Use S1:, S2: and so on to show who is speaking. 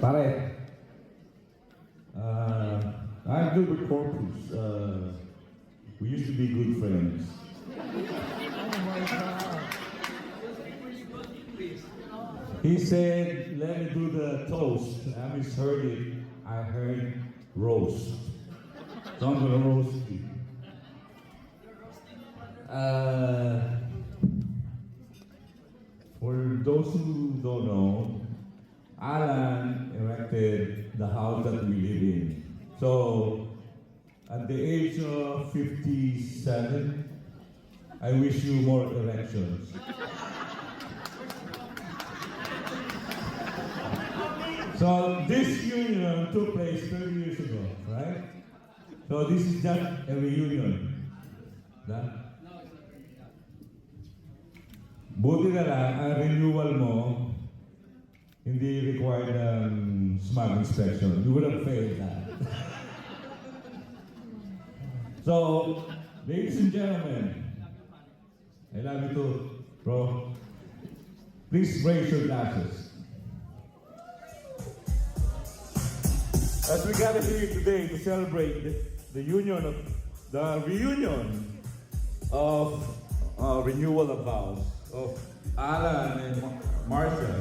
S1: Pare, I'm good with Corpus. We used to be good friends. He said, let me do the toast. I misheard it. I heard roast. So I'm gonna roast you. For those who don't know, Alan erected the house that we live in. So, at the age of 57, I wish you more erections. So, this union took place 30 years ago, right? So, this is just a reunion. Buti na lang, ang renewal mo, hindi required ng smog inspection. You would have failed that. So, ladies and gentlemen, I love you too, bro. Please raise your glasses. As we gather here today to celebrate the reunion of renewal of vows of Alan and Marcia.